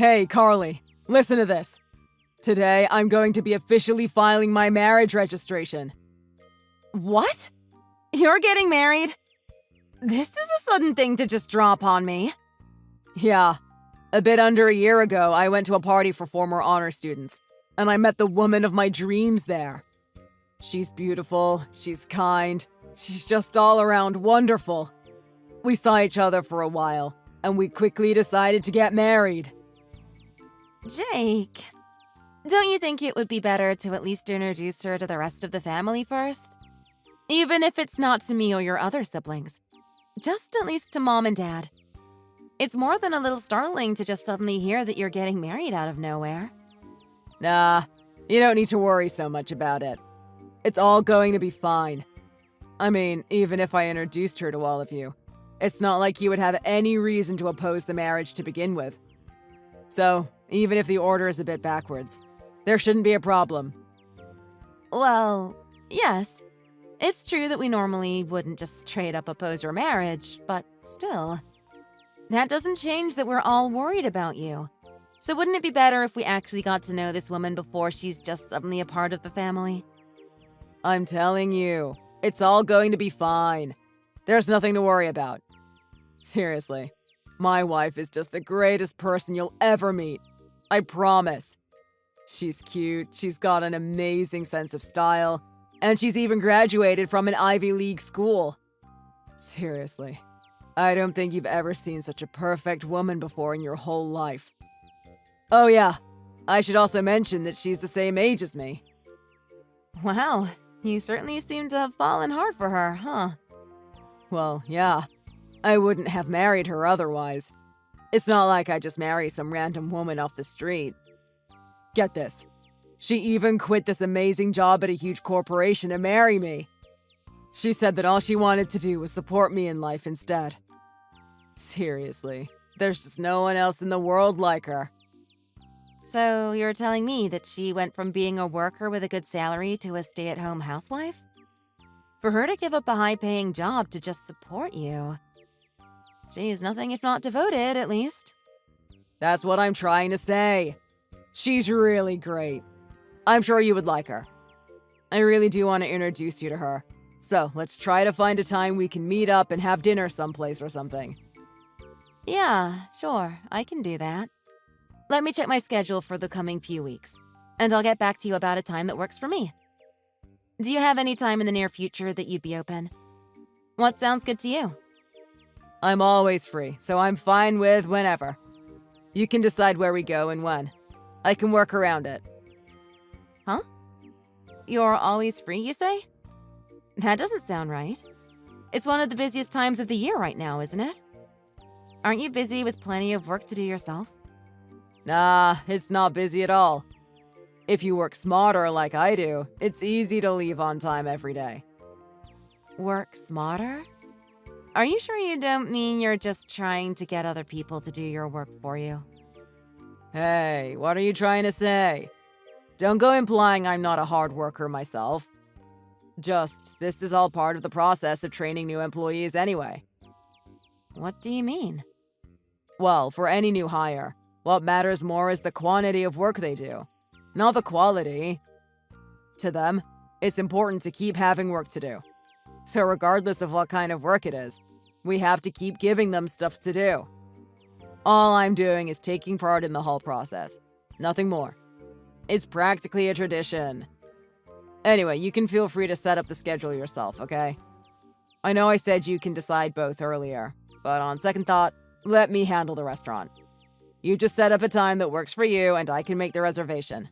Hey, Carly, listen to this. Today, I'm going to be officially filing my marriage registration. What? You're getting married? This is a sudden thing to just drop on me. Yeah. A bit under a year ago, I went to a party for former honor students, and I met the woman of my dreams there. She's beautiful, she's kind, she's just all around wonderful. We saw each other for a while, and we quickly decided to get married. Jake, don't you think it would be better to at least introduce her to the rest of the family first? Even if it's not to me or your other siblings. Just at least to Mom and Dad. It's more than a little startling to just suddenly hear that you're getting married out of nowhere. Nah, you don't need to worry so much about it. It's all going to be fine. I mean, even if I introduced her to all of you, it's not like you would have any reason to oppose the marriage to begin with. So, even if the order is a bit backwards, there shouldn't be a problem. Well, yes. It's true that we normally wouldn't just straight up oppose your marriage, but still. That doesn't change that we're all worried about you. So wouldn't it be better if we actually got to know this woman before she's just suddenly a part of the family? I'm telling you, it's all going to be fine. There's nothing to worry about. Seriously, my wife is just the greatest person you'll ever meet. I promise. She's cute, she's got an amazing sense of style, and she's even graduated from an Ivy League school. Seriously, I don't think you've ever seen such a perfect woman before in your whole life. Oh yeah, I should also mention that she's the same age as me. Wow, you certainly seem to have fallen hard for her, huh? Well, yeah. I wouldn't have married her otherwise. It's not like I just marry some random woman off the street. Get this. She even quit this amazing job at a huge corporation to marry me. She said that all she wanted to do was support me in life instead. Seriously, there's just no one else in the world like her. So you're telling me that she went from being a worker with a good salary to a stay-at-home housewife? For her to give up a high-paying job to just support you. She's nothing if not devoted, at least. That's what I'm trying to say. She's really great. I'm sure you would like her. I really do want to introduce you to her. So let's try to find a time we can meet up and have dinner someplace or something. Yeah, sure, I can do that. Let me check my schedule for the coming few weeks, and I'll get back to you about a time that works for me. Do you have any time in the near future that you'd be open? What sounds good to you? I'm always free, so I'm fine with whenever. You can decide where we go and when. I can work around it. Huh? You're always free, you say? That doesn't sound right. It's one of the busiest times of the year right now, isn't it? Aren't you busy with plenty of work to do yourself? Nah, it's not busy at all. If you work smarter like I do, it's easy to leave on time every day. Work smarter? Are you sure you don't mean you're just trying to get other people to do your work for you? Hey, what are you trying to say? Don't go implying I'm not a hard worker myself. Just, this is all part of the process of training new employees anyway. What do you mean? Well, for any new hire, what matters more is the quantity of work they do, not the quality. To them, it's important to keep having work to do. So regardless of what kind of work it is, we have to keep giving them stuff to do. All I'm doing is taking part in the whole process. Nothing more. It's practically a tradition. Anyway, you can feel free to set up the schedule yourself, okay? I know I said you can decide both earlier, but on second thought, let me handle the restaurant. You just set up a time that works for you and I can make the reservation.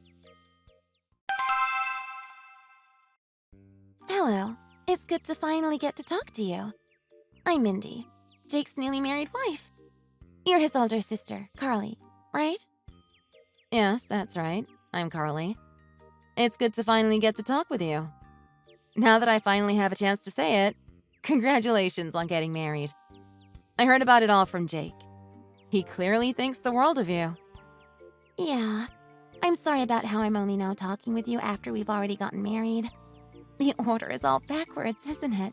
Hello. It's good to finally get to talk to you. I'm Mindy, Jake's newly married wife. You're his older sister, Carly, right? Yes, that's right. I'm Carly. It's good to finally get to talk with you. Now that I finally have a chance to say it, congratulations on getting married. I heard about it all from Jake. He clearly thinks the world of you. Yeah. I'm sorry about how I'm only now talking with you after we've already gotten married. The order is all backwards, isn't it?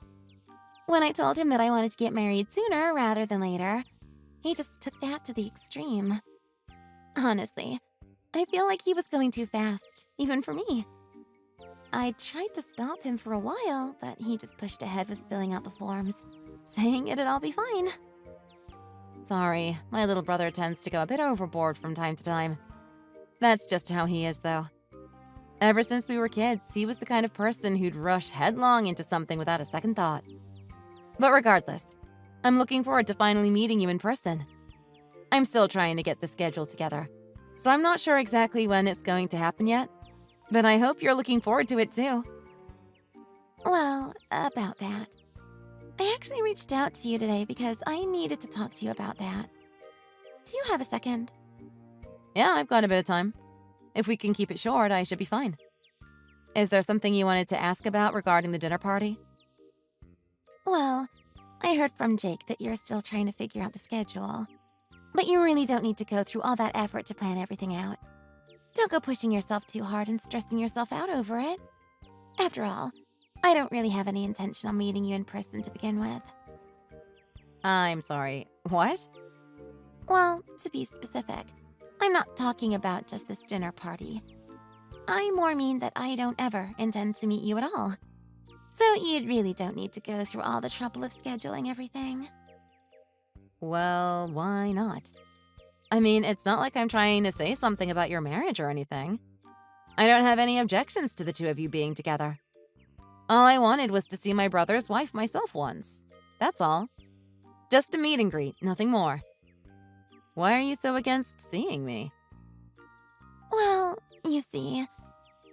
When I told him that I wanted to get married sooner rather than later, he just took that to the extreme. Honestly, I feel like he was going too fast, even for me. I tried to stop him for a while, but he just pushed ahead with filling out the forms, saying it'd all be fine. Sorry, my little brother tends to go a bit overboard from time to time. That's just how he is, though. Ever since we were kids, he was the kind of person who'd rush headlong into something without a second thought. But regardless, I'm looking forward to finally meeting you in person. I'm still trying to get the schedule together, so I'm not sure exactly when it's going to happen yet, but I hope you're looking forward to it too. Well, about that. I actually reached out to you today because I needed to talk to you about that. Do you have a second? Yeah, I've got a bit of time. If we can keep it short, I should be fine. Is there something you wanted to ask about regarding the dinner party? Well, I heard from Jake that you're still trying to figure out the schedule. But you really don't need to go through all that effort to plan everything out. Don't go pushing yourself too hard and stressing yourself out over it. After all, I don't really have any intention on meeting you in person to begin with. I'm sorry. What? Well, to be specific, I'm not talking about just this dinner party. I more mean that I don't ever intend to meet you at all. So you really don't need to go through all the trouble of scheduling everything. Well, why not? I mean, it's not like I'm trying to say something about your marriage or anything. I don't have any objections to the two of you being together. All I wanted was to see my brother's wife myself once. That's all. Just a meet and greet, nothing more. Why are you so against seeing me? Well, you see,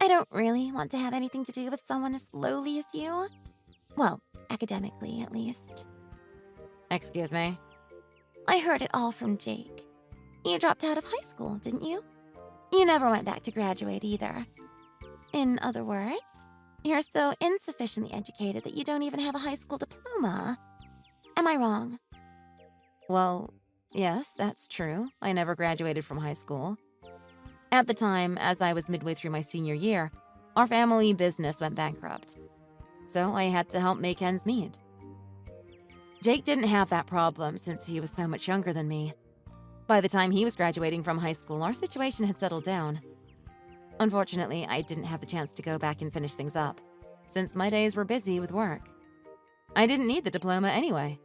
I don't really want to have anything to do with someone as lowly as you. Well, academically, at least. Excuse me? I heard it all from Jake. You dropped out of high school, didn't you? You never went back to graduate either. In other words, you're so insufficiently educated that you don't even have a high school diploma. Am I wrong? Well, yes, that's true. I never graduated from high school. At the time, as I was midway through my senior year, our family business went bankrupt. So I had to help make ends meet. Jake didn't have that problem since he was so much younger than me. By the time he was graduating from high school, our situation had settled down. Unfortunately, I didn't have the chance to go back and finish things up, since my days were busy with work. I didn't need the diploma anyway.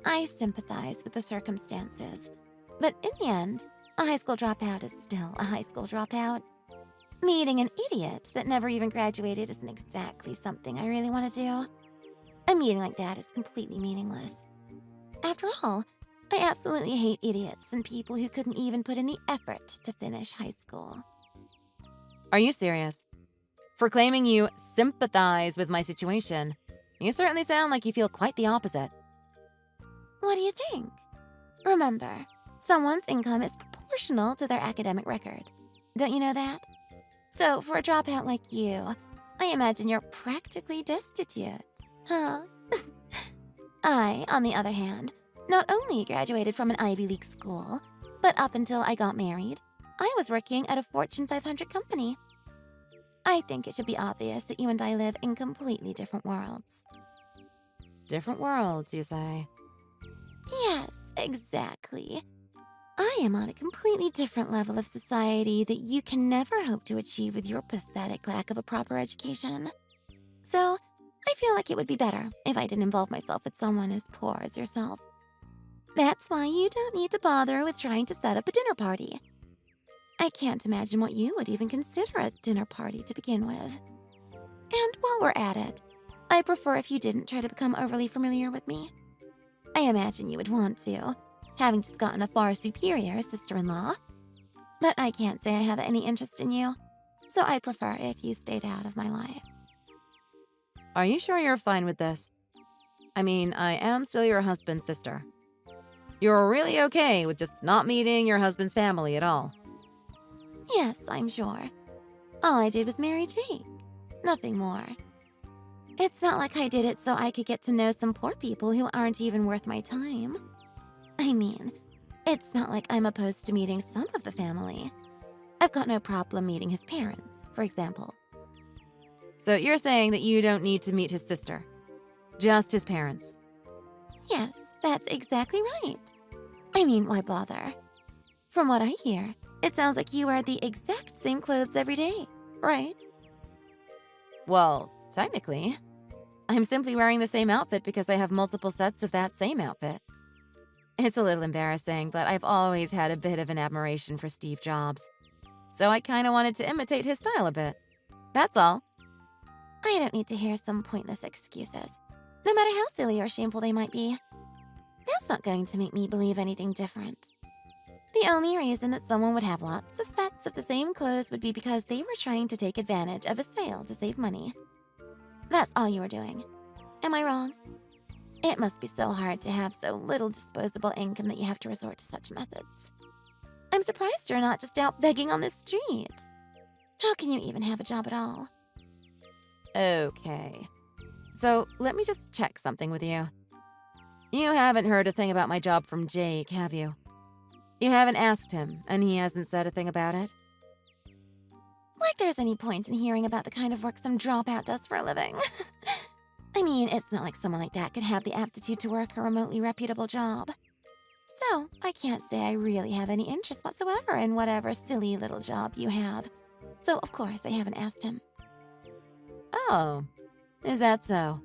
I sympathize with the circumstances, but in the end, a high school dropout is still a high school dropout. Meeting an idiot that never even graduated isn't exactly something I really want to do. A meeting like that is completely meaningless. After all, I absolutely hate idiots and people who couldn't even put in the effort to finish high school. Are you serious? For claiming you sympathize with my situation, you certainly sound like you feel quite the opposite. What do you think? Remember, someone's income is proportional to their academic record. Don't you know that? So for a dropout like you, I imagine you're practically destitute. Huh? I, on the other hand, not only graduated from an Ivy League school, but up until I got married, I was working at a Fortune 500 company. I think it should be obvious that you and I live in completely different worlds. Different worlds, you say? Yes, exactly. I am on a completely different level of society that you can never hope to achieve with your pathetic lack of a proper education. So, I feel like it would be better if I didn't involve myself with someone as poor as yourself. That's why you don't need to bother with trying to set up a dinner party. I can't imagine what you would even consider a dinner party to begin with. And while we're at it, I prefer if you didn't try to become overly familiar with me. I imagine you would want to, having just gotten a far superior sister-in-law. But I can't say I have any interest in you, so I'd prefer if you stayed out of my life. Are you sure you're fine with this? I mean, I am still your husband's sister. You're really okay with just not meeting your husband's family at all? Yes, I'm sure. All I did was marry Jake. Nothing more. It's not like I did it so I could get to know some poor people who aren't even worth my time. I mean, it's not like I'm opposed to meeting some of the family. I've got no problem meeting his parents, for example. So you're saying that you don't need to meet his sister? Just his parents? Yes, that's exactly right. I mean, why bother? From what I hear, it sounds like you wear the exact same clothes every day, right? Well, technically, I'm simply wearing the same outfit because I have multiple sets of that same outfit. It's a little embarrassing, but I've always had a bit of an admiration for Steve Jobs. So I kind of wanted to imitate his style a bit. That's all. I don't need to hear some pointless excuses, no matter how silly or shameful they might be. That's not going to make me believe anything different. The only reason that someone would have lots of sets of the same clothes would be because they were trying to take advantage of a sale to save money. That's all you were doing. Am I wrong? It must be so hard to have so little disposable income that you have to resort to such methods. I'm surprised you're not just out begging on the street. How can you even have a job at all? Okay. So let me just check something with you. You haven't heard a thing about my job from Jake, have you? You haven't asked him, and he hasn't said a thing about it? Like there's any point in hearing about the kind of work some dropout does for a living. I mean, it's not like someone like that could have the aptitude to work a remotely reputable job. So, I can't say I really have any interest whatsoever in whatever silly little job you have. So, of course, I haven't asked him. Oh, is that so?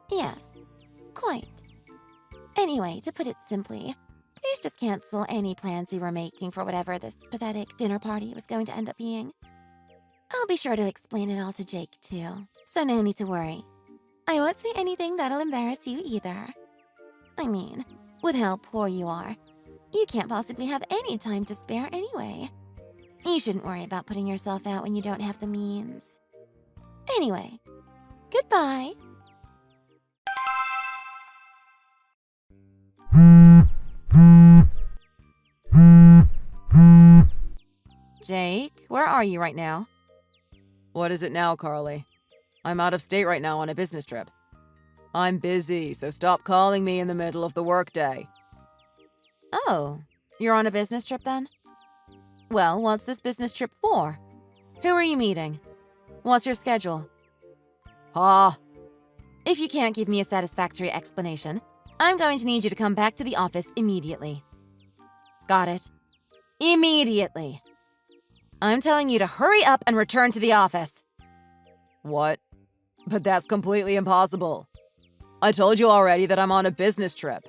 Yes, quite. Anyway, to put it simply, please just cancel any plans you were making for whatever this pathetic dinner party was going to end up being. I'll be sure to explain it all to Jake, too, so no need to worry. I won't say anything that'll embarrass you either. I mean, with how poor you are, you can't possibly have any time to spare anyway. You shouldn't worry about putting yourself out when you don't have the means. Anyway, goodbye. Jake, where are you right now? What is it now, Carly? I'm out of state right now on a business trip. I'm busy, so stop calling me in the middle of the workday. Oh, you're on a business trip then? Well, what's this business trip for? Who are you meeting? What's your schedule? If you can't give me a satisfactory explanation, I'm going to need you to come back to the office immediately. Got it? Immediately. I'm telling you to hurry up and return to the office. What? But that's completely impossible. I told you already that I'm on a business trip.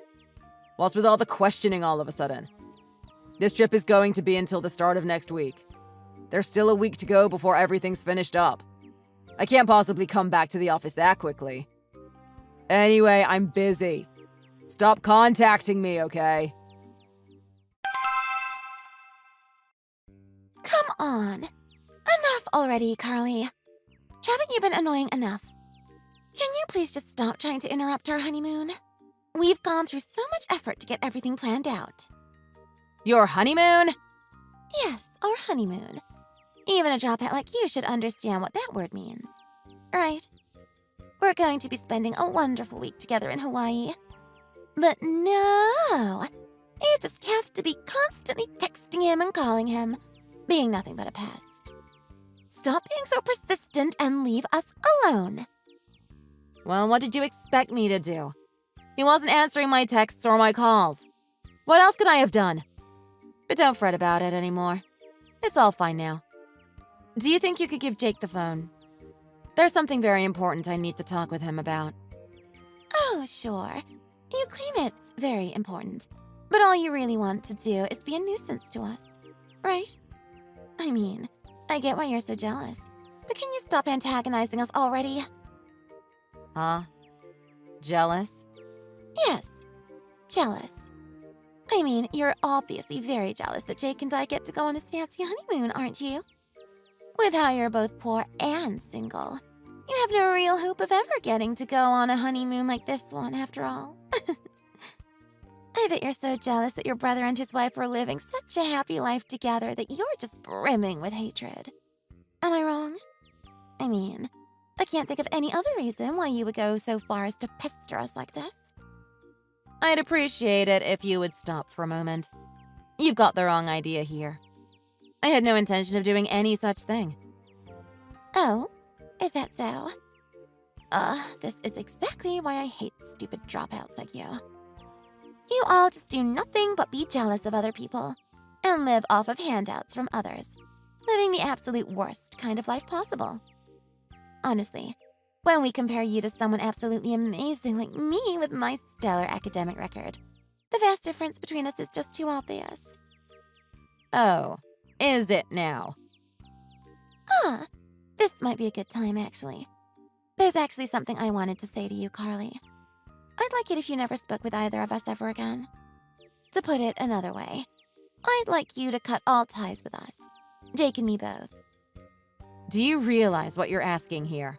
What's with all the questioning all of a sudden? This trip is going to be until the start of next week. There's still a week to go before everything's finished up. I can't possibly come back to the office that quickly. Anyway, I'm busy. Stop contacting me, okay? Come on. Enough already, Carly. Haven't you been annoying enough? Can you please just stop trying to interrupt our honeymoon? We've gone through so much effort to get everything planned out. Your honeymoon? Yes, our honeymoon. Even a dropout like you should understand what that word means. Right? We're going to be spending a wonderful week together in Hawaii. But no! You just have to be constantly texting him and calling him, being nothing but a pest. Stop being so persistent and leave us alone. Well, what did you expect me to do? He wasn't answering my texts or my calls. What else could I have done? But don't fret about it anymore. It's all fine now. Do you think you could give Jake the phone? There's something very important I need to talk with him about. Oh, sure. You claim it's very important, but all you really want to do is be a nuisance to us, right? I mean, I get why you're so jealous, but can you stop antagonizing us already? Huh? Jealous? Yes, jealous. I mean, you're obviously very jealous that Jake and I get to go on this fancy honeymoon, aren't you? With how you're both poor and single, you have no real hope of ever getting to go on a honeymoon like this one, after all. I bet you're so jealous that your brother and his wife were living such a happy life together that you're just brimming with hatred. Am I wrong? I mean, I can't think of any other reason why you would go so far as to pester us like this. I'd appreciate it if you would stop for a moment. You've got the wrong idea here. I had no intention of doing any such thing. Oh, is that so? This is exactly why I hate stupid dropouts like you. You all just do nothing but be jealous of other people. and live off of handouts from others, living the absolute worst kind of life possible. Honestly, when we compare you to someone absolutely amazing like me with my stellar academic record, the vast difference between us is just too obvious. Oh, is it now? This might be a good time, actually. There's actually something I wanted to say to you, Carly. I'd like it if you never spoke with either of us ever again. To put it another way, I'd like you to cut all ties with us. Jake and me both. Do you realize what you're asking here?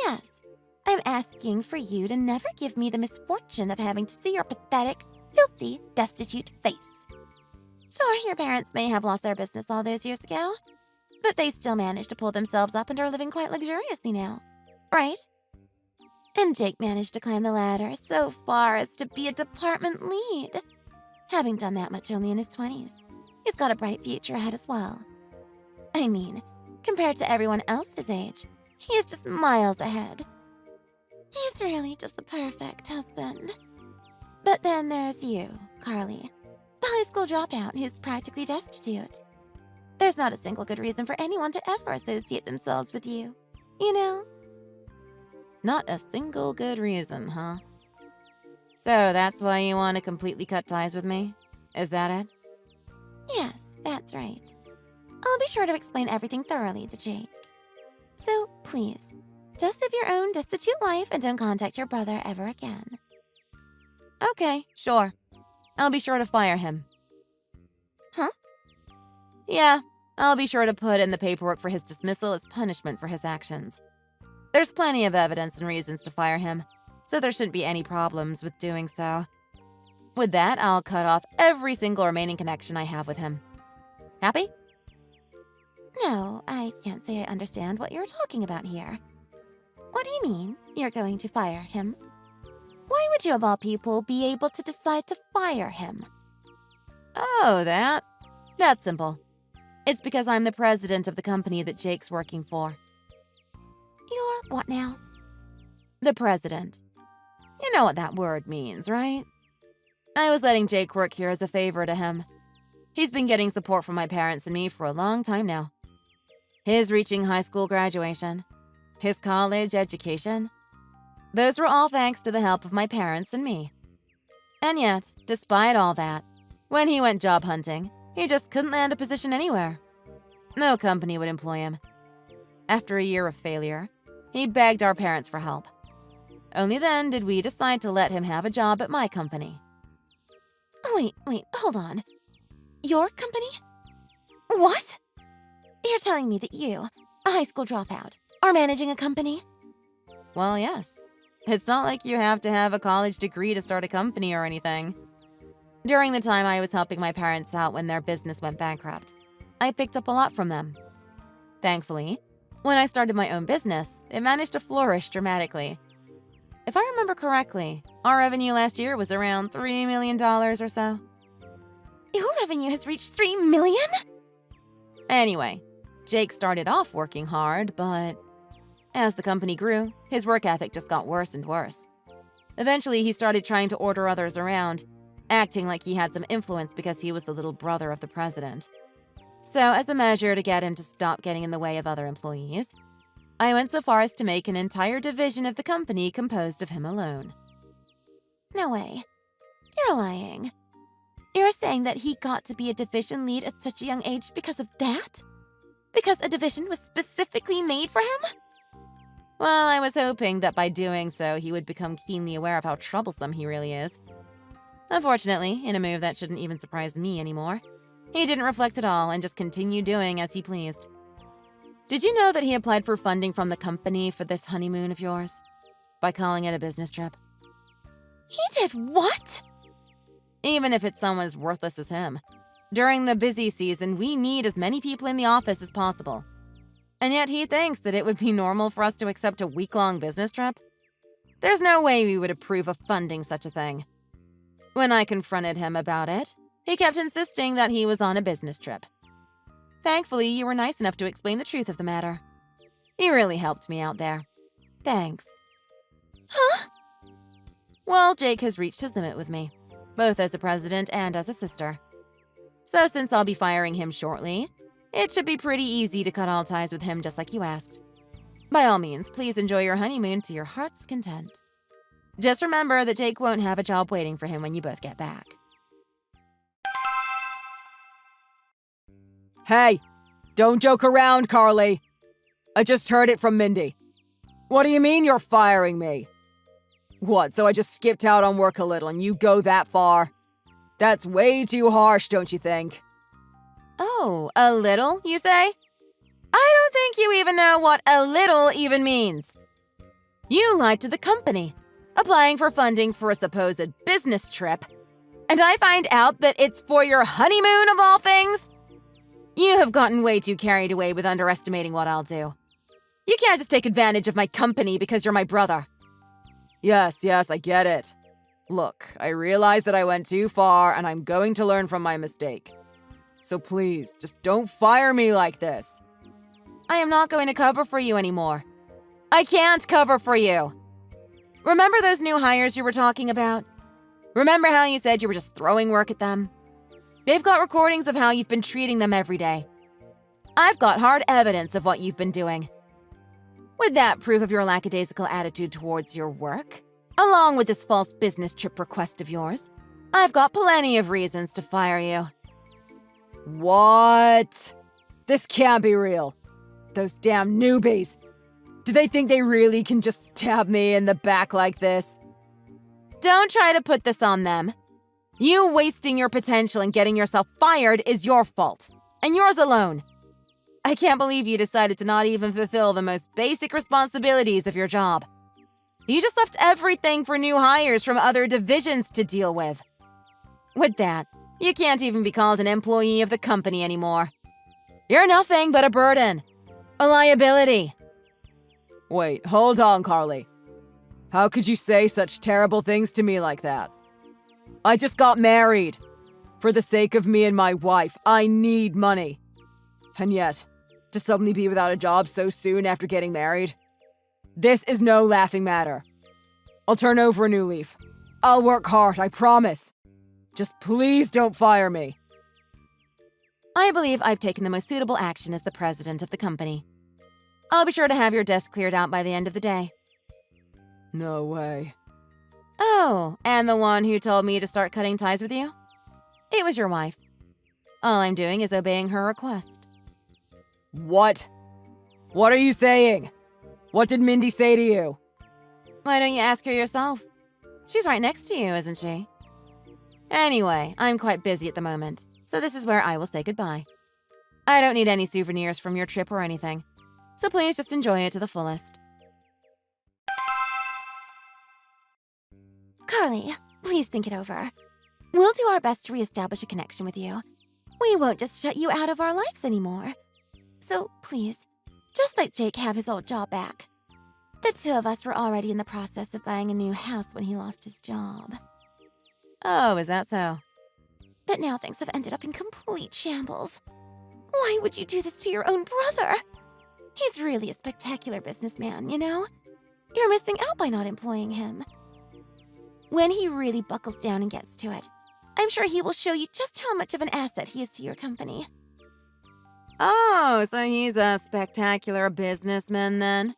Yes, I'm asking for you to never give me the misfortune of having to see your pathetic, filthy, destitute face. Sure, your parents may have lost their business all those years ago, but they still managed to pull themselves up and are living quite luxuriously now, right? And Jake managed to climb the ladder so far as to be a department lead. Having done that much only in his 20s, he's got a bright future ahead as well. I mean, compared to everyone else his age, he is just miles ahead. He's really just the perfect husband. But then there's you, Carly, the high school dropout who's practically destitute. There's not a single good reason for anyone to ever associate themselves with you, you know? Not a single good reason, huh? So that's why you want to completely cut ties with me? Is that it? Yes, that's right. I'll be sure to explain everything thoroughly to Jake. So, please, just live your own destitute life and don't contact your brother ever again. Okay, sure. I'll be sure to fire him. Huh? Yeah, I'll be sure to put in the paperwork for his dismissal as punishment for his actions. There's plenty of evidence and reasons to fire him, so there shouldn't be any problems with doing so. With that, I'll cut off every single remaining connection I have with him. Happy? No, I can't say I understand what you're talking about here. What do you mean, you're going to fire him? Why would you, of all people, be able to decide to fire him? Oh, that's simple. It's because I'm the president of the company that Jake's working for. You're what now? The president. You know what that word means, right? I was letting Jake work here as a favor to him. He's been getting support from my parents and me for a long time now. His reaching high school graduation, his college education, those were all thanks to the help of my parents and me. And yet, despite all that, when he went job hunting, he just couldn't land a position anywhere. No company would employ him. After a year of failure, he begged our parents for help. Only then did we decide to let him have a job at my company. Wait, hold on. Your company? What? You're telling me that you, a high school dropout, are managing a company? Well, yes. It's not like you have to have a college degree to start a company or anything. During the time I was helping my parents out when their business went bankrupt, I picked up a lot from them. Thankfully, when I started my own business, it managed to flourish dramatically. If I remember correctly, our revenue last year was around $3 million or so. Your revenue has reached $3 million? Anyway, Jake started off working hard, but as the company grew, his work ethic just got worse and worse. Eventually, he started trying to order others around, acting like he had some influence because he was the little brother of the president. So, as a measure to get him to stop getting in the way of other employees, I went so far as to make an entire division of the company composed of him alone. No way. You're lying. You're saying that he got to be a division lead at such a young age because of that? Because a division was specifically made for him? Well, I was hoping that by doing so, he would become keenly aware of how troublesome he really is. Unfortunately, in a move that shouldn't even surprise me anymore, he didn't reflect at all and just continued doing as he pleased. Did you know that he applied for funding from the company for this honeymoon of yours? By calling it a business trip? He did what? Even if it's someone as worthless as him. During the busy season, we need as many people in the office as possible. And yet he thinks that it would be normal for us to accept a week-long business trip? There's no way we would approve of funding such a thing. When I confronted him about it, he kept insisting that he was on a business trip. Thankfully, you were nice enough to explain the truth of the matter. You really helped me out there. Thanks. Huh? Well, Jake has reached his limit with me, both as a president and as a sister. So since I'll be firing him shortly, it should be pretty easy to cut all ties with him just like you asked. By all means, please enjoy your honeymoon to your heart's content. Just remember that Jake won't have a job waiting for him when you both get back. Hey, don't joke around, Carly. I just heard it from Mindy. What do you mean you're firing me? What, so I just skipped out on work a little and you go that far? That's way too harsh, don't you think? Oh, a little, you say? I don't think you even know what a little even means. You lied to the company, applying for funding for a supposed business trip, and I find out that it's for your honeymoon of all things? You have gotten way too carried away with underestimating what I'll do. You can't just take advantage of my company because you're my brother. Yes, I get it. Look, I realize that I went too far and I'm going to learn from my mistake. So please, just don't fire me like this. I am not going to cover for you anymore. I can't cover for you. Remember those new hires you were talking about? Remember how you said you were just throwing work at them? They've got recordings of how you've been treating them every day. I've got hard evidence of what you've been doing. With that proof of your lackadaisical attitude towards your work, along with this false business trip request of yours, I've got plenty of reasons to fire you. What? This can't be real. Those damn newbies. Do they think they really can just stab me in the back like this? Don't try to put this on them. You wasting your potential and getting yourself fired is your fault, and yours alone. I can't believe you decided to not even fulfill the most basic responsibilities of your job. You just left everything for new hires from other divisions to deal with. With that, you can't even be called an employee of the company anymore. You're nothing but a burden, a liability. Wait, hold on, Carly. How could you say such terrible things to me like that? I just got married. For the sake of me and my wife, I need money. And yet, to suddenly be without a job so soon after getting married? This is no laughing matter. I'll turn over a new leaf. I'll work hard, I promise. Just please don't fire me. I believe I've taken the most suitable action as the president of the company. I'll be sure to have your desk cleared out by the end of the day. No way. Oh, and the one who told me to start cutting ties with you? It was your wife. All I'm doing is obeying her request. What? What are you saying? What did Mindy say to you? Why don't you ask her yourself? She's right next to you, isn't she? Anyway, I'm quite busy at the moment, so this is where I will say goodbye. I don't need any souvenirs from your trip or anything, so please just enjoy it to the fullest. Carly, please think it over. We'll do our best to reestablish a connection with you. We won't just shut you out of our lives anymore. So please, just let Jake have his old job back. The two of us were already in the process of buying a new house when he lost his job. Oh, is that so? But now things have ended up in complete shambles. Why would you do this to your own brother? He's really a spectacular businessman, you know? You're missing out by not employing him. When he really buckles down and gets to it, I'm sure he will show you just how much of an asset he is to your company. Oh, so he's a spectacular businessman then?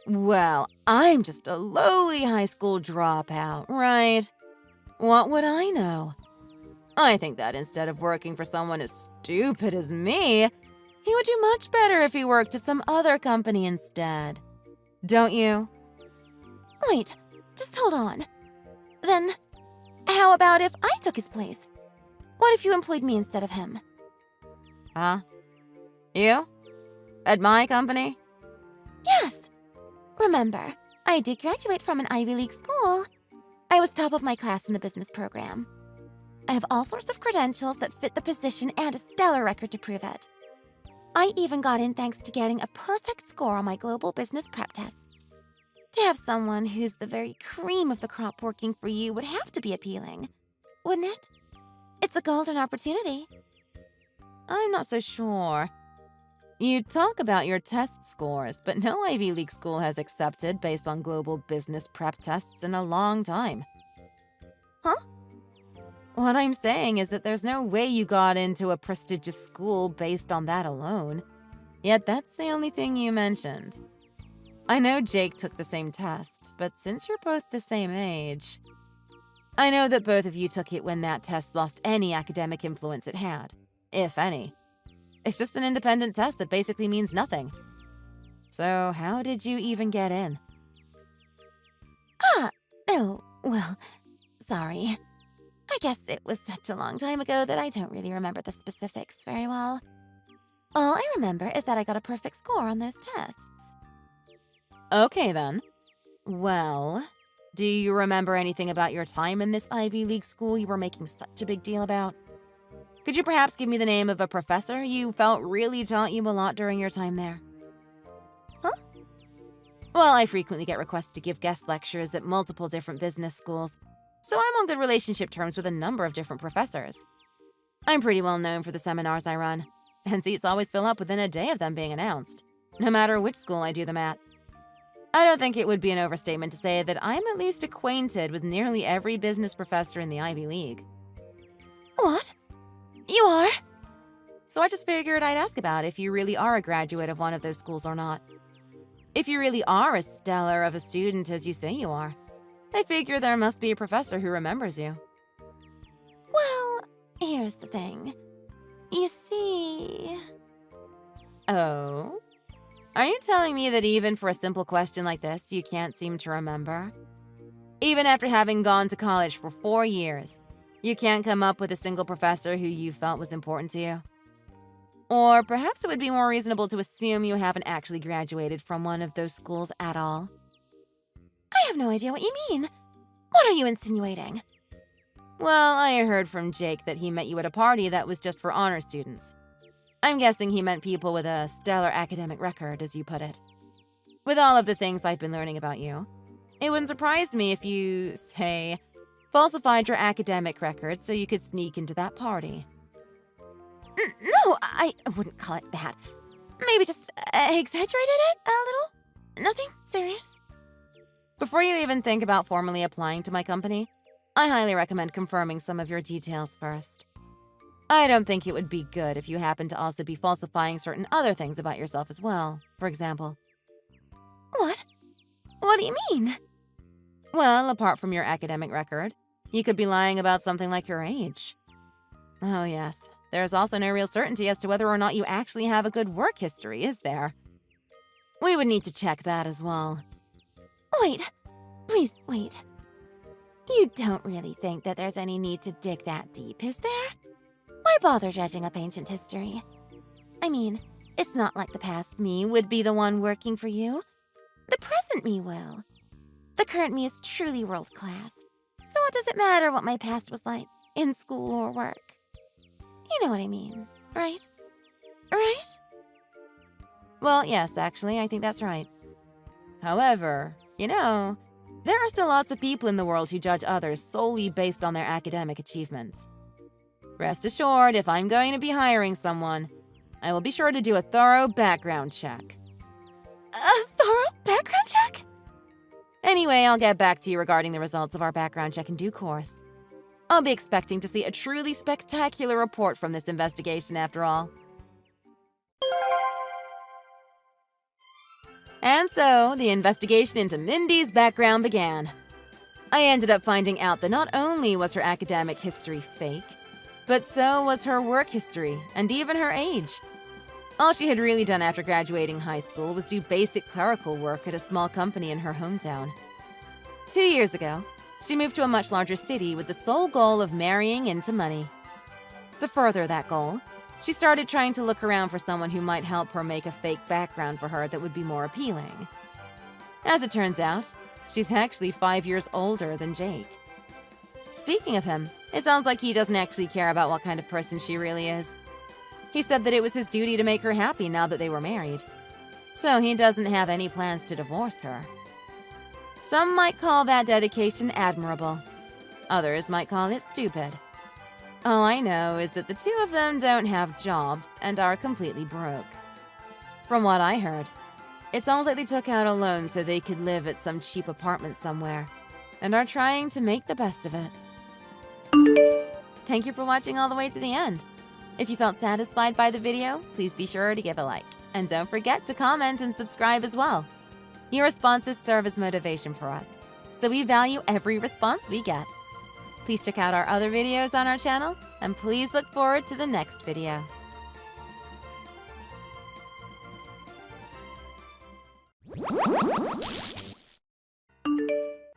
Well, I'm just a lowly high school dropout, right? What would I know? I think that instead of working for someone as stupid as me, he would do much better if he worked at some other company instead. Don't you? Wait, just hold on. Then, how about if I took his place? What if you employed me instead of him? Huh? You? At my company? Yes. Remember, I did graduate from an Ivy League school. I was top of my class in the business program. I have all sorts of credentials that fit the position and a stellar record to prove it. I even got in thanks to getting a perfect score on my global business prep tests. To have someone who's the very cream of the crop working for you would have to be appealing, wouldn't it? It's a golden opportunity. I'm not so sure. You talk about your test scores, but no Ivy League school has accepted based on global business prep tests in a long time. Huh? What I'm saying is that there's no way you got into a prestigious school based on that alone. Yet that's the only thing you mentioned. I know Jake took the same test, but since you're both the same age, I know that both of you took it when that test lost any academic influence it had, if any. It's just an independent test that basically means nothing. So how did you even get in? Oh, well, sorry. I guess it was such a long time ago that I don't really remember the specifics very well. All I remember is that I got a perfect score on those tests. Okay then. Well, do you remember anything about your time in this Ivy League school you were making such a big deal about? Could you perhaps give me the name of a professor you felt really taught you a lot during your time there? Huh? Well, I frequently get requests to give guest lectures at multiple different business schools, so I'm on good relationship terms with a number of different professors. I'm pretty well known for the seminars I run, and seats always fill up within a day of them being announced, no matter which school I do them at. I don't think it would be an overstatement to say that I'm at least acquainted with nearly every business professor in the Ivy League. What? You are? So I just figured I'd ask about if you really are a graduate of one of those schools or not. If you really are as stellar of a student as you say you are, I figure there must be a professor who remembers you. Well, here's the thing. You see... Oh? Are you telling me that even for a simple question like this, you can't seem to remember? Even after having gone to college for 4 years, you can't come up with a single professor who you felt was important to you? Or perhaps it would be more reasonable to assume you haven't actually graduated from one of those schools at all? I have no idea what you mean. What are you insinuating? Well, I heard from Jake that he met you at a party that was just for honor students. I'm guessing he meant people with a stellar academic record, as you put it. With all of the things I've been learning about you, it wouldn't surprise me if you, say, falsified your academic record so you could sneak into that party. No, I wouldn't call it that. Maybe just exaggerated it a little. Nothing serious. Before you even think about formally applying to my company, I highly recommend confirming some of your details first. I don't think it would be good if you happen to also be falsifying certain other things about yourself as well, for example. What? What do you mean? Well, apart from your academic record, you could be lying about something like your age. Oh yes, there's also no real certainty as to whether or not you actually have a good work history, is there? We would need to check that as well. Wait. Please, wait. You don't really think that there's any need to dig that deep, is there? Why bother dredging up ancient history? I mean, it's not like the past me would be the one working for you. The present me will. The current me is truly world class. So what does it matter what my past was like, in school or work? You know what I mean, right? Right? Well, yes, actually, I think that's right. However, you know, there are still lots of people in the world who judge others solely based on their academic achievements. Rest assured, if I'm going to be hiring someone, I will be sure to do a thorough background check. A thorough background check? Anyway, I'll get back to you regarding the results of our background check in due course. I'll be expecting to see a truly spectacular report from this investigation after all. And so, the investigation into Mindy's background began. I ended up finding out that not only was her academic history fake, but so was her work history, and even her age. All she had really done after graduating high school was do basic clerical work at a small company in her hometown. 2 years ago, she moved to a much larger city with the sole goal of marrying into money. To further that goal, she started trying to look around for someone who might help her make a fake background for her that would be more appealing. As it turns out, she's actually 5 years older than Jake. Speaking of him, it sounds like he doesn't actually care about what kind of person she really is. He said that it was his duty to make her happy now that they were married. So he doesn't have any plans to divorce her. Some might call that dedication admirable. Others might call it stupid. All I know is that the two of them don't have jobs and are completely broke. From what I heard, it sounds like they took out a loan so they could live at some cheap apartment somewhere, and are trying to make the best of it. Thank you for watching all the way to the end. If you felt satisfied by the video, please be sure to give a like. And don't forget to comment and subscribe as well. Your responses serve as motivation for us, so we value every response we get. Please check out our other videos on our channel, and please look forward to the next video.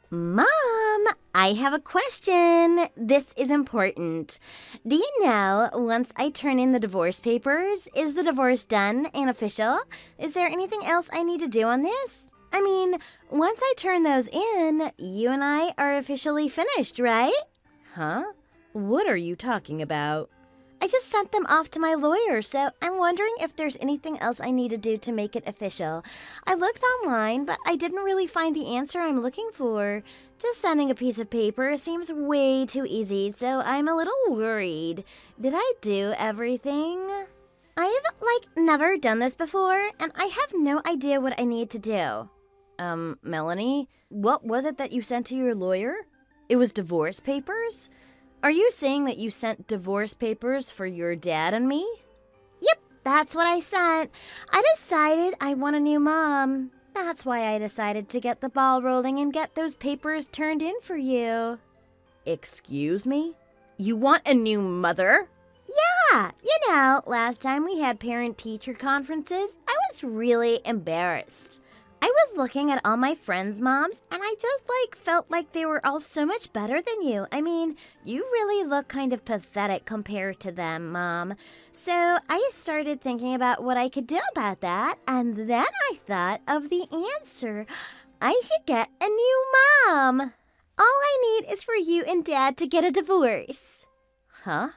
Mom, I have a question. This is important. Do you know, once I turn in the divorce papers, is the divorce done and official? Is there anything else I need to do on this? I mean, once I turn those in, you and I are officially finished, right? Huh? What are you talking about? I just sent them off to my lawyer, so I'm wondering if there's anything else I need to do to make it official. I looked online, but I didn't really find the answer I'm looking for. Just sending a piece of paper seems way too easy, so I'm a little worried. Did I do everything? I've, never done this before, and I have no idea what I need to do. Melanie, what was it that you sent to your lawyer? It was divorce papers? Are you saying that you sent divorce papers for your dad and me? Yep, that's what I sent. I decided I want a new mom. That's why I decided to get the ball rolling and get those papers turned in for you. Excuse me? You want a new mother? Yeah, last time we had parent-teacher conferences, I was really embarrassed. I was looking at all my friends' moms, and I just, felt like they were all so much better than you. I mean, you really look kind of pathetic compared to them, Mom. So I started thinking about what I could do about that, and then I thought of the answer. I should get a new mom. All I need is for you and Dad to get a divorce. Huh?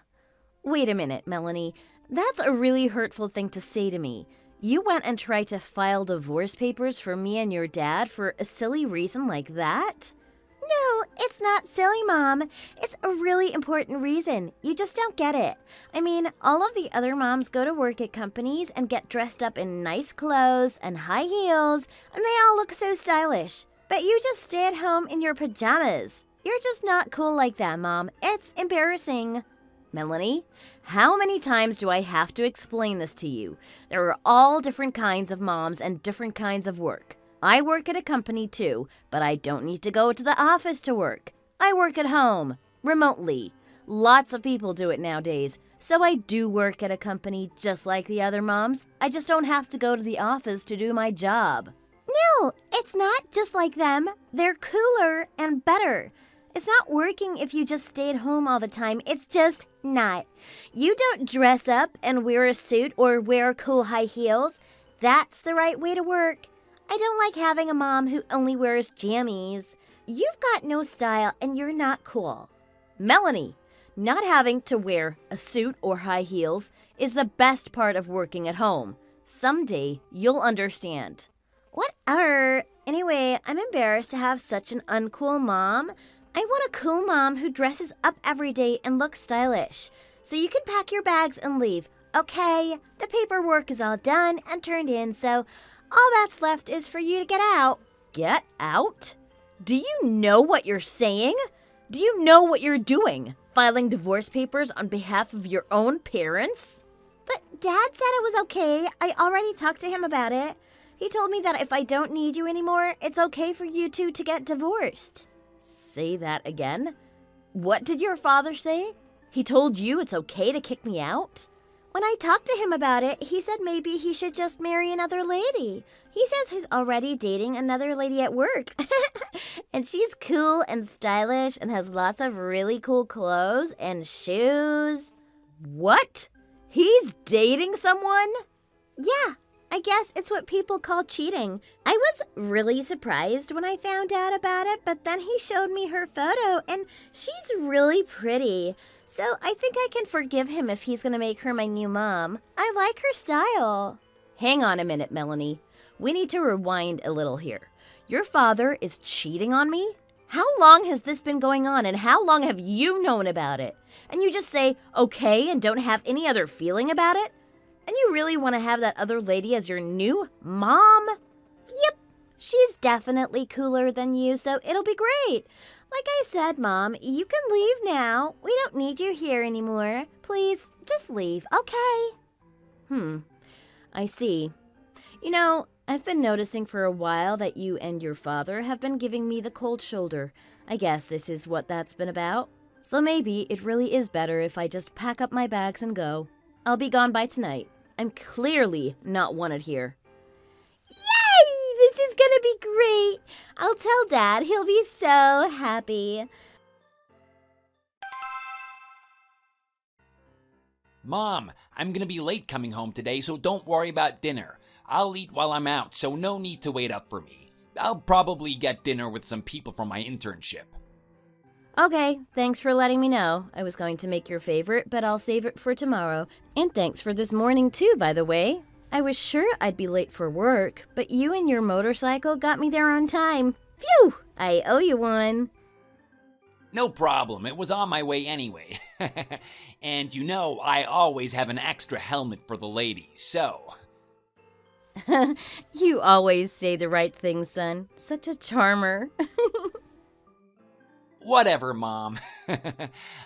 Wait a minute, Melanie. That's a really hurtful thing to say to me. You went and tried to file divorce papers for me and your dad for a silly reason like that? No, it's not silly, Mom. It's a really important reason. You just don't get it. I mean, all of the other moms go to work at companies and get dressed up in nice clothes and high heels, and they all look so stylish. But you just stay at home in your pajamas. You're just not cool like that, Mom. It's embarrassing. Melanie, how many times do I have to explain this to you? There are all different kinds of moms and different kinds of work. I work at a company too, but I don't need to go to the office to work. I work at home, remotely. Lots of people do it nowadays, so I do work at a company just like the other moms. I just don't have to go to the office to do my job. No, it's not just like them. They're cooler and better. It's not working if you just stay at home all the time. It's just not. You don't dress up and wear a suit or wear cool high heels. That's the right way to work. I don't like having a mom who only wears jammies. You've got no style and you're not cool. Melanie, not having to wear a suit or high heels is the best part of working at home. Someday you'll understand. Whatever. Anyway, I'm embarrassed to have such an uncool mom. I want a cool mom who dresses up every day and looks stylish. So you can pack your bags and leave. Okay, the paperwork is all done and turned in, so all that's left is for you to get out. Get out? Do you know what you're saying? Do you know what you're doing? Filing divorce papers on behalf of your own parents? But Dad said it was okay. I already talked to him about it. He told me that if I don't need you anymore, it's okay for you two to get divorced. Say that again? What did your father say? He told you it's okay to kick me out? When I talked to him about it, he said maybe he should just marry another lady. He says he's already dating another lady at work. And she's cool and stylish and has lots of really cool clothes and shoes. What? He's dating someone? Yeah. I guess it's what people call cheating. I was really surprised when I found out about it, but then he showed me her photo, and she's really pretty. So I think I can forgive him if he's going to make her my new mom. I like her style. Hang on a minute, Melanie. We need to rewind a little here. Your father is cheating on me? How long has this been going on, and how long have you known about it? And you just say, okay, and don't have any other feeling about it? And you really want to have that other lady as your new mom? Yep, she's definitely cooler than you, so it'll be great. Like I said, Mom, you can leave now. We don't need you here anymore. Please, just leave, okay? I see. You know, I've been noticing for a while that you and your father have been giving me the cold shoulder. I guess this is what that's been about. So maybe it really is better if I just pack up my bags and go. I'll be gone by tonight. I'm clearly not wanted here. Yay! This is gonna be great! I'll tell Dad. He'll be so happy. Mom, I'm gonna be late coming home today, so don't worry about dinner. I'll eat while I'm out, so no need to wait up for me. I'll probably get dinner with some people from my internship. Okay, thanks for letting me know. I was going to make your favorite, but I'll save it for tomorrow. And thanks for this morning too, by the way. I was sure I'd be late for work, but you and your motorcycle got me there on time. Phew! I owe you one. No problem, it was on my way anyway. And you know, I always have an extra helmet for the ladies, so... You always say the right thing, son. Such a charmer. Whatever, Mom.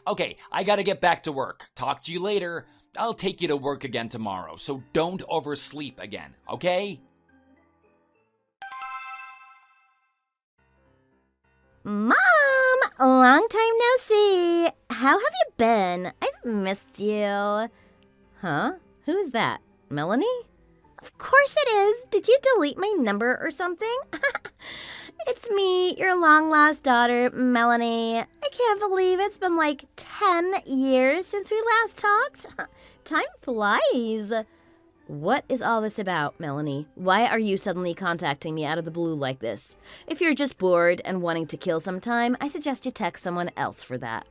Okay, I gotta get back to work. Talk to you later. I'll take you to work again tomorrow, so don't oversleep again, okay? Mom! Long time no see. How have you been? I've missed you. Huh? Who's that? Melanie? Of course it is. Did you delete my number or something? It's me, your long-lost daughter, Melanie. I can't believe it's been like 10 years since we last talked. Time flies. What is all this about, Melanie? Why are you suddenly contacting me out of the blue like this? If you're just bored and wanting to kill some time, I suggest you text someone else for that.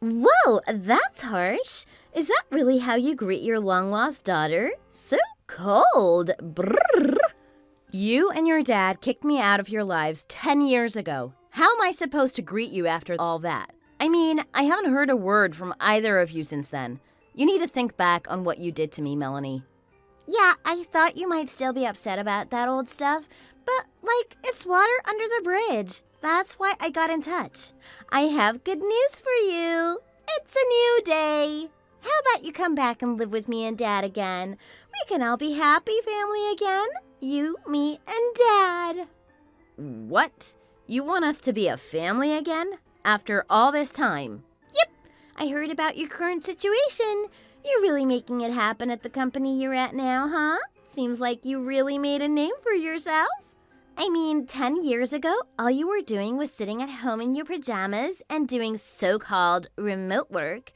Whoa, that's harsh. Is that really how you greet your long-lost daughter? So cold. Brrr. You and your dad kicked me out of your lives 10 years ago. How am I supposed to greet you after all that? I mean, I haven't heard a word from either of you since then. You need to think back on what you did to me, Melanie. Yeah, I thought you might still be upset about that old stuff, but, it's water under the bridge. That's why I got in touch. I have good news for you. It's a new day. How about you come back and live with me and Dad again? We can all be happy family again. You, me, and Dad. What? You want us to be a family again? After all this time? Yep. I heard about your current situation. You're really making it happen at the company you're at now, huh? Seems like you really made a name for yourself. I mean, 10 years ago, all you were doing was sitting at home in your pajamas and doing so-called remote work.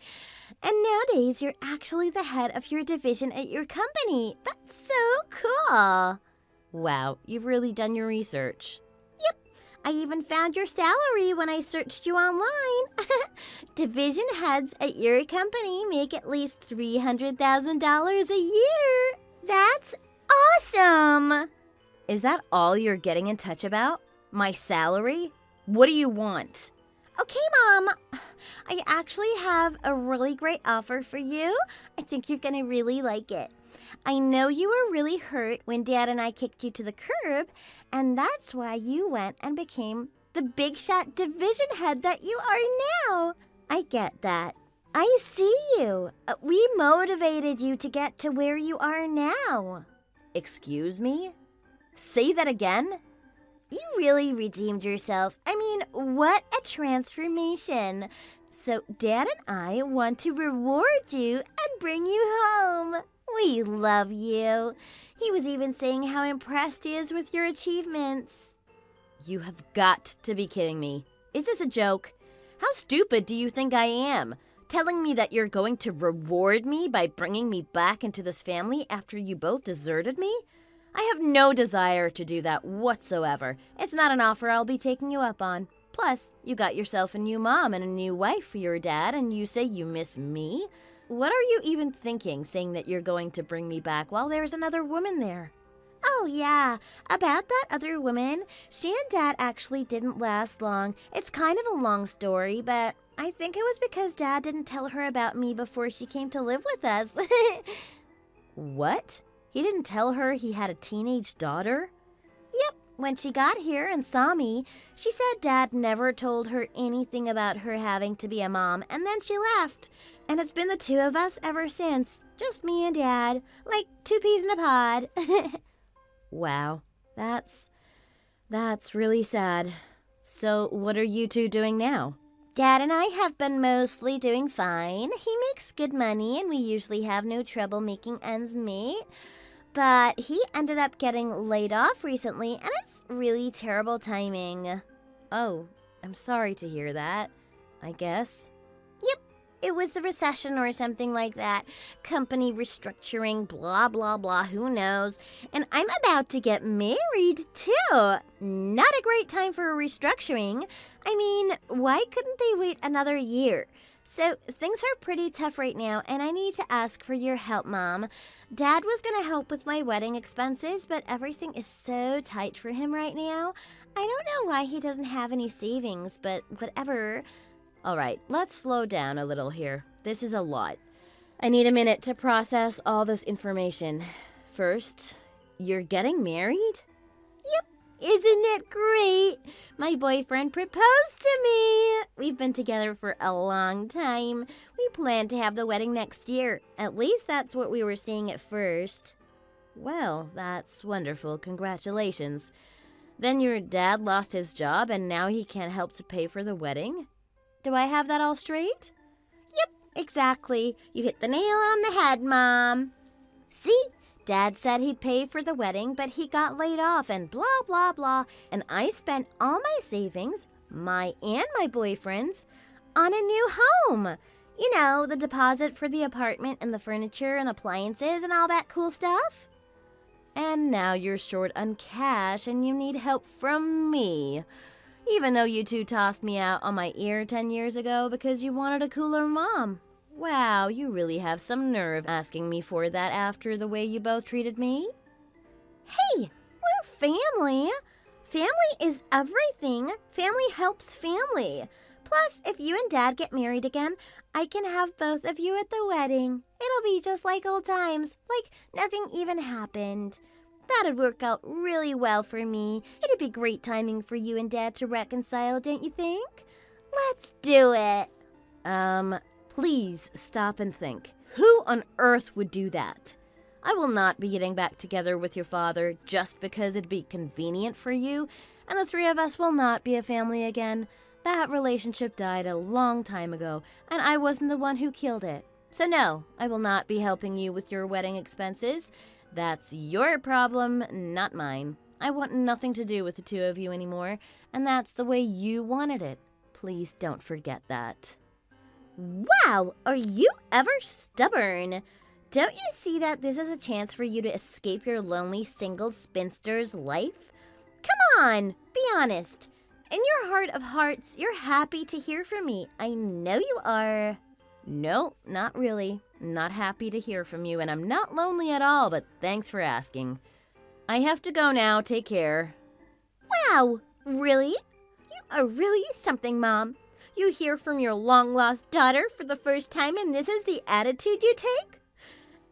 And nowadays, you're actually the head of your division at your company. That's so cool. Wow, you've really done your research. Yep, I even found your salary when I searched you online. Division heads at your company make at least $300,000 a year. That's awesome. Is that all you're getting in touch about? My salary? What do you want? Okay, Mom. I actually have a really great offer for you. I think you're going to really like it. I know you were really hurt when Dad and I kicked you to the curb, and that's why you went and became the big shot division head that you are now. I get that. I see you. We motivated you to get to where you are now. Excuse me? Say that again? You really redeemed yourself. I mean, what a transformation. So Dad and I want to reward you and bring you home. We love you. He was even saying how impressed he is with your achievements. You have got to be kidding me. Is this a joke? How stupid do you think I am? Telling me that you're going to reward me by bringing me back into this family after you both deserted me? I have no desire to do that whatsoever. It's not an offer I'll be taking you up on. Plus, you got yourself a new mom and a new wife for your dad, and you say you miss me? What are you even thinking, saying that you're going to bring me back while there's another woman there? Oh, yeah. About that other woman, she and Dad actually didn't last long. It's kind of a long story, but I think it was because Dad didn't tell her about me before she came to live with us. What? He didn't tell her he had a teenage daughter? Yep, When she got here and saw me, she said Dad never told her anything about her having to be a mom, and then she left. And it's been the two of us ever since. Just me and Dad, like two peas in a pod. Wow, that's really sad. So what are you two doing now? Dad and I have been mostly doing fine. He makes good money, and we usually have no trouble making ends meet. But he ended up getting laid off recently, and it's really terrible timing. Oh, I'm sorry to hear that, I guess. Yep, it was the recession or something like that. Company restructuring, blah, blah, blah, who knows. And I'm about to get married, too. Not a great time for a restructuring. I mean, why couldn't they wait another year? So things are pretty tough right now, and I need to ask for your help, Mom. Dad was going to help with my wedding expenses, but everything is so tight for him right now. I don't know why he doesn't have any savings, but whatever. All right, let's slow down a little here. This is a lot. I need a minute to process all this information. First, you're getting married? Yep. Isn't it great? My boyfriend proposed to me. We've been together for a long time. We plan to have the wedding next year. At least that's what we were saying at first. Well, that's wonderful. Congratulations. Then your dad lost his job and now he can't help to pay for the wedding? Do I have that all straight? Yep, exactly. You hit the nail on the head, Mom. See? Dad said he'd pay for the wedding, but he got laid off and blah, blah, blah. And I spent all my savings, my and my boyfriend's, on a new home. You know, the deposit for the apartment and the furniture and appliances and all that cool stuff. And now you're short on cash and you need help from me. Even though you two tossed me out on my ear 10 years ago because you wanted a cooler mom. Wow, you really have some nerve asking me for that after the way you both treated me. Hey, we're family. Family is everything. Family helps family. Plus, if you and Dad get married again, I can have both of you at the wedding. It'll be just like old times, like nothing even happened. That'd work out really well for me. It'd be great timing for you and Dad to reconcile, don't you think? Let's do it. Please stop and think. Who on earth would do that? I will not be getting back together with your father just because it'd be convenient for you, and the three of us will not be a family again. That relationship died a long time ago, and I wasn't the one who killed it. So no, I will not be helping you with your wedding expenses. That's your problem, not mine. I want nothing to do with the two of you anymore, and that's the way you wanted it. Please don't forget that. Wow, are you ever stubborn? Don't you see that this is a chance for you to escape your lonely single spinster's life? Come on, be honest. In your heart of hearts, you're happy to hear from me. I know you are. No, not really. I'm not happy to hear from you, and I'm not lonely at all, but thanks for asking. I have to go now. Take care. Wow, really? You are really something, Mom. You hear from your long-lost daughter for the first time, and this is the attitude you take?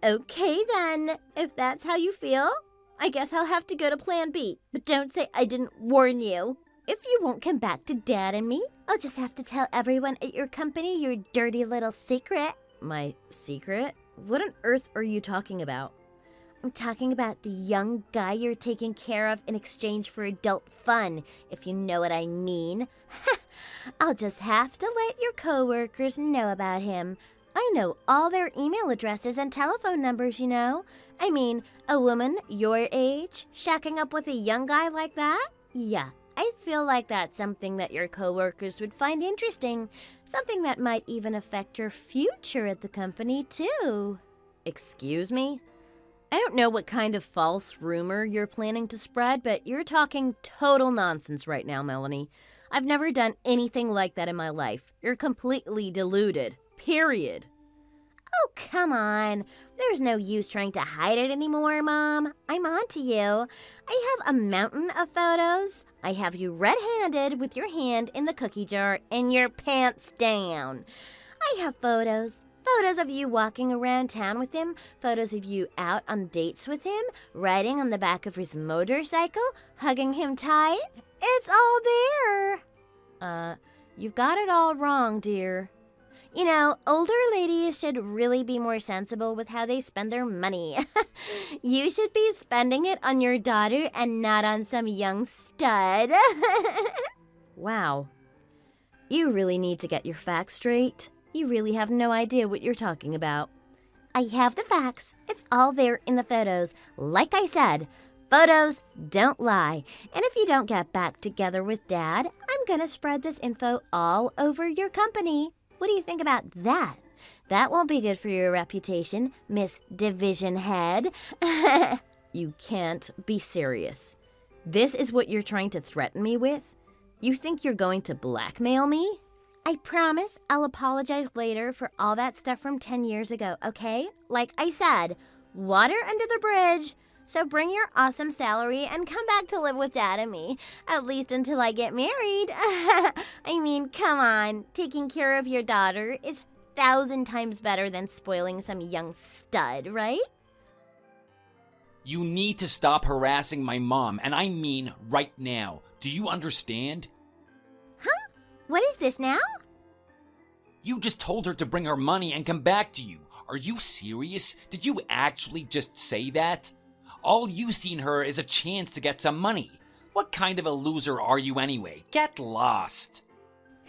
Okay, then. If that's how you feel, I guess I'll have to go to Plan B. But don't say I didn't warn you. If you won't come back to Dad and me, I'll just have to tell everyone at your company your dirty little secret. My secret? What on earth are you talking about? I'm talking about the young guy you're taking care of in exchange for adult fun, if you know what I mean. I'll just have to let your coworkers know about him. I know all their email addresses and telephone numbers, you know. I mean, a woman your age shacking up with a young guy like that? Yeah, I feel like that's something that your coworkers would find interesting. Something that might even affect your future at the company, too. Excuse me? I don't know what kind of false rumor you're planning to spread, but you're talking total nonsense right now, Melanie. I've never done anything like that in my life. You're completely deluded. Period. Oh, come on. There's no use trying to hide it anymore, Mom. I'm on to you. I have a mountain of photos. I have you red-handed with your hand in the cookie jar and your pants down. I have photos Photos of you walking around town with him, photos of you out on dates with him, riding on the back of his motorcycle, hugging him tight. It's all there. You've got it all wrong, dear. You know, older ladies should really be more sensible with how they spend their money. You should be spending it on your daughter and not on some young stud. Wow. You really need to get your facts straight. You really have no idea what you're talking about. I have the facts. It's all there in the photos. Like I said, photos don't lie. And if you don't get back together with Dad, I'm gonna spread this info all over your company. What do you think about that? That won't be good for your reputation, Miss Division Head. You can't be serious. This is what you're trying to threaten me with? You think you're going to blackmail me? I promise I'll apologize later for all that stuff from 10 years ago, okay? Like I said, water under the bridge. So bring your awesome salary and come back to live with Dad and me, at least until I get married. I mean, come on. Taking care of your daughter is 1,000 times better than spoiling some young stud, right? You need to stop harassing my mom, and I mean right now. Do you understand? Huh? What is this now? You just told her to bring her money and come back to you. Are you serious? Did you actually just say that? All you see in her is a chance to get some money. What kind of a loser are you anyway? Get lost.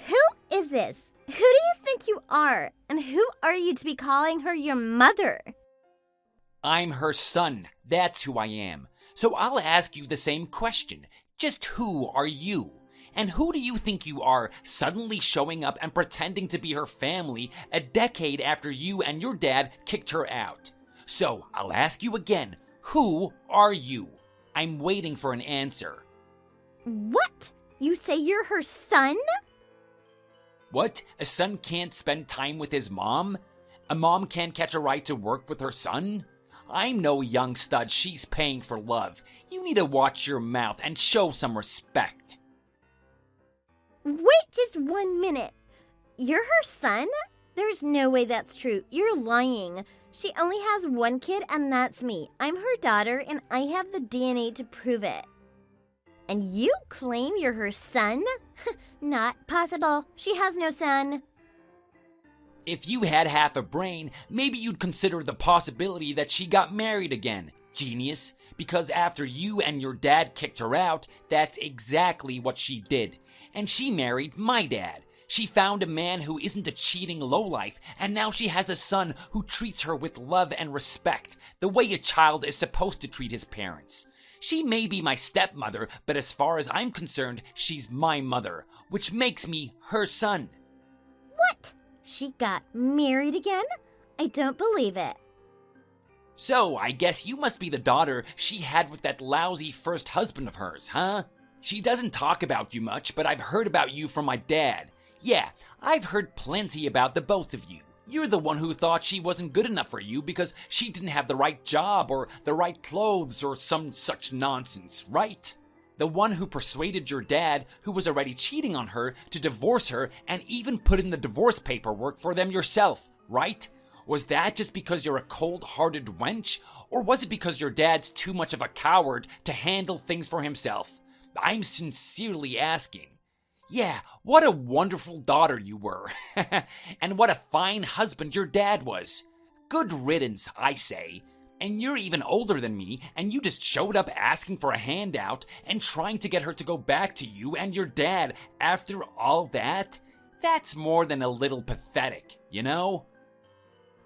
Who is this? Who do you think you are? And who are you to be calling her your mother? I'm her son. That's who I am. So I'll ask you the same question. Just who are you? And who do you think you are, suddenly showing up and pretending to be her family a decade after you and your dad kicked her out? So I'll ask you again. Who are you? I'm waiting for an answer. What? You say you're her son? What? A son can't spend time with his mom? A mom can't catch a ride to work with her son? I'm no young stud she's paying for love. You need to watch your mouth and show some respect. Wait just 1 minute. You're her son? There's no way that's true. You're lying. She only has one kid, and that's me. I'm her daughter, and I have the DNA to prove it. And you claim you're her son? Not possible. She has no son. If you had half a brain, maybe you'd consider the possibility that she got married again. Genius. Because after you and your dad kicked her out, that's exactly what she did. And she married my dad. She found a man who isn't a cheating lowlife, and now she has a son who treats her with love and respect, the way a child is supposed to treat his parents. She may be my stepmother, but as far as I'm concerned, she's my mother, which makes me her son. What? She got married again? I don't believe it. So, I guess you must be the daughter she had with that lousy first husband of hers, huh? She doesn't talk about you much, but I've heard about you from my dad. Yeah, I've heard plenty about the both of you. You're the one who thought she wasn't good enough for you because she didn't have the right job or the right clothes or some such nonsense, right? The one who persuaded your dad, who was already cheating on her, to divorce her and even put in the divorce paperwork for them yourself, right? Was that just because you're a cold-hearted wench? Or was it because your dad's too much of a coward to handle things for himself? I'm sincerely asking. Yeah, what a wonderful daughter you were. And what a fine husband your dad was. Good riddance, I say. And you're even older than me, and you just showed up asking for a handout and trying to get her to go back to you and your dad after all that? That's more than a little pathetic, you know?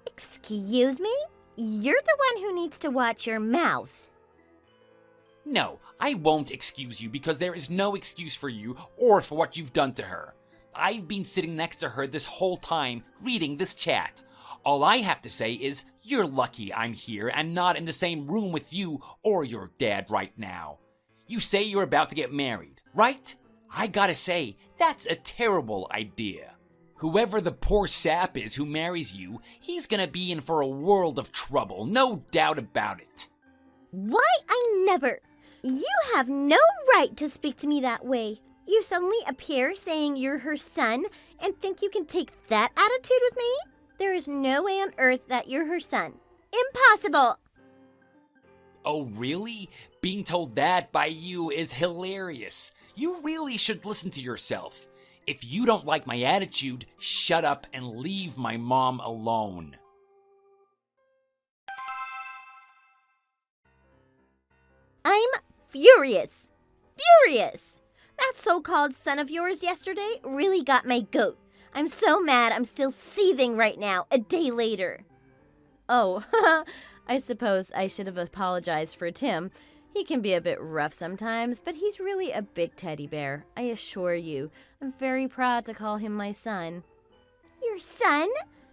Excuse me? You're the one who needs to watch your mouth. No, I won't excuse you because there is no excuse for you or for what you've done to her. I've been sitting next to her this whole time, reading this chat. All I have to say is, you're lucky I'm here and not in the same room with you or your dad right now. You say you're about to get married, right? I gotta say, that's a terrible idea. Whoever the poor sap is who marries you, he's gonna be in for a world of trouble, no doubt about it. Why, I never. You have no right to speak to me that way. You suddenly appear saying you're her son and think you can take that attitude with me? There is no way on earth that you're her son. Impossible! Oh, really? Being told that by you is hilarious. You really should listen to yourself. If you don't like my attitude, shut up and leave my mom alone. I'm furious. Furious! That so-called son of yours yesterday really got my goat. I'm so mad I'm still seething right now, a day later. Oh, I suppose I should have apologized for Tim. He can be a bit rough sometimes, but he's really a big teddy bear. I assure you, I'm very proud to call him my son. Your son?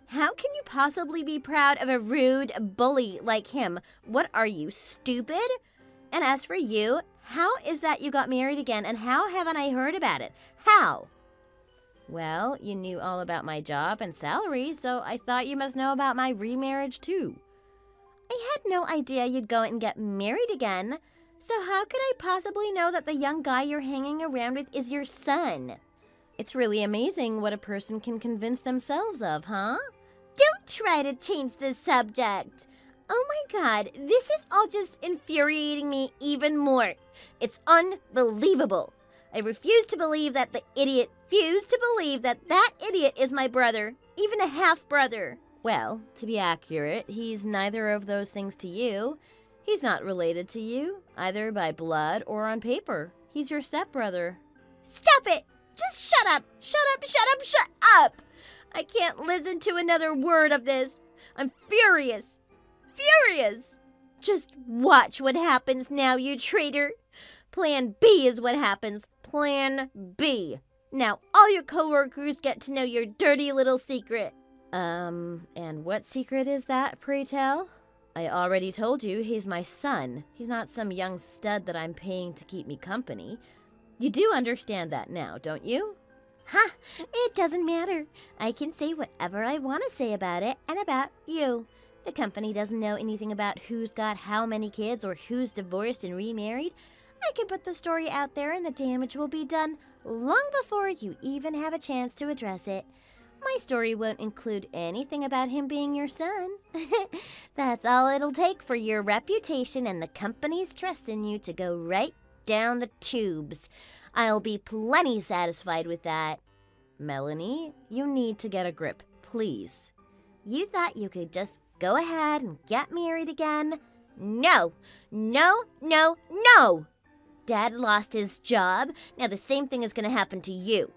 How can you possibly be proud of a rude bully like him? What are you, stupid? And as for you, how is that you got married again, and how haven't I heard about it? How? Well, you knew all about my job and salary, so I thought you must know about my remarriage too. I had no idea you'd go and get married again. So how could I possibly know that the young guy you're hanging around with is your son? It's really amazing what a person can convince themselves of, huh? Don't try to change the subject. Oh my God, this is all just infuriating me even more. It's unbelievable. I refuse to believe that that idiot is my brother, even a half-brother. Well, to be accurate, he's neither of those things to you. He's not related to you, either by blood or on paper. He's your stepbrother. Stop it! Just shut up! Shut up! Shut up! Shut up! I can't listen to another word of this. I'm furious. Furious! Just watch what happens now, you traitor. Plan B is what happens. Plan B. Now all your coworkers get to know your dirty little secret. And what secret is that, pray tell? I already told you he's my son. He's not some young stud that I'm paying to keep me company. You do understand that now, don't you? Ha! It doesn't matter. I can say whatever I want to say about it and about you. The company doesn't know anything about who's got how many kids or who's divorced and remarried. I can put the story out there and the damage will be done long before you even have a chance to address it. My story won't include anything about him being your son. That's all it'll take for your reputation and the company's trust in you to go right down the tubes. I'll be plenty satisfied with that. Melanie, you need to get a grip, please. You thought you could just go ahead and get married again? No! No! No! No! Dad lost his job. Now the same thing is going to happen to you.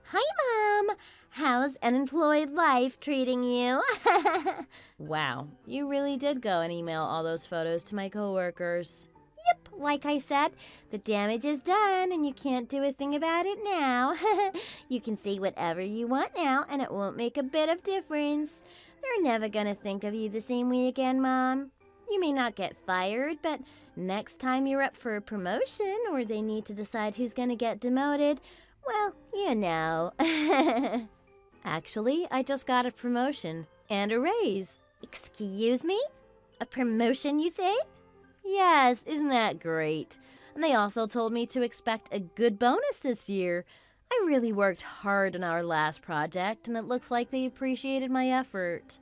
Hi, Mom. How's unemployed life treating you? Wow, you really did go and email all those photos to my coworkers. Yep, like I said, the damage is done and you can't do a thing about it now. You can say whatever you want now and it won't make a bit of difference. They're never gonna think of you the same way again, Mom. You may not get fired, but next time you're up for a promotion or they need to decide who's gonna get demoted, well, you know. Actually, I just got a promotion and a raise. Excuse me? A promotion, you say? Yes, isn't that great? And they also told me to expect a good bonus this year. I really worked hard on our last project, and it looks like they appreciated my effort.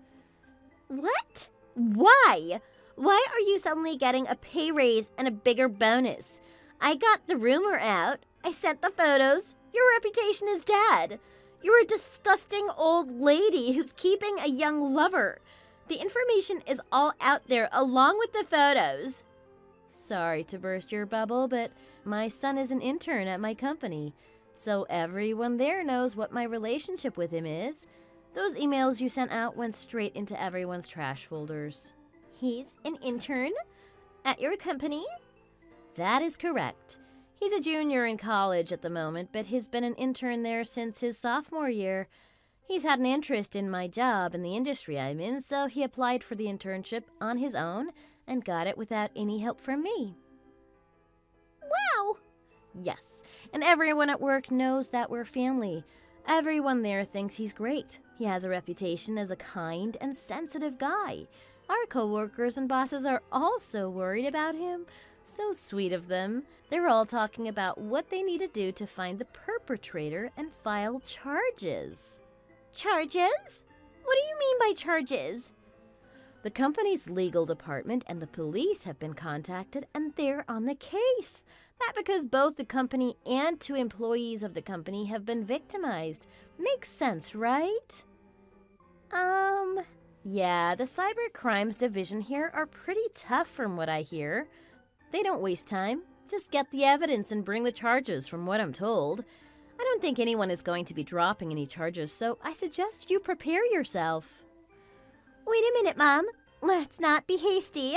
What? Why? Why are you suddenly getting a pay raise and a bigger bonus? I got the rumor out. I sent the photos. Your reputation is dead. You're a disgusting old lady who's keeping a young lover. The information is all out there along with the photos. Sorry to burst your bubble, but my son is an intern at my company, so everyone there knows what my relationship with him is. Those emails you sent out went straight into everyone's trash folders. He's an intern at your company? That is correct. He's a junior in college at the moment, but he's been an intern there since his sophomore year. He's had an interest in my job and the industry I'm in, so he applied for the internship on his own and got it without any help from me. Wow! Yes, and everyone at work knows that we're family. Everyone there thinks he's great. He has a reputation as a kind and sensitive guy. Our coworkers and bosses are also worried about him. So sweet of them. They're all talking about what they need to do to find the perpetrator and file charges. Charges? What do you mean by charges? The company's legal department and the police have been contacted, and they're on the case. That because both the company and 2 employees of the company have been victimized. Makes sense, right? Yeah, the cyber crimes division here are pretty tough from what I hear. They don't waste time. Just get the evidence and bring the charges from what I'm told. I don't think anyone is going to be dropping any charges, so I suggest you prepare yourself. Wait a minute, Mom. Let's not be hasty.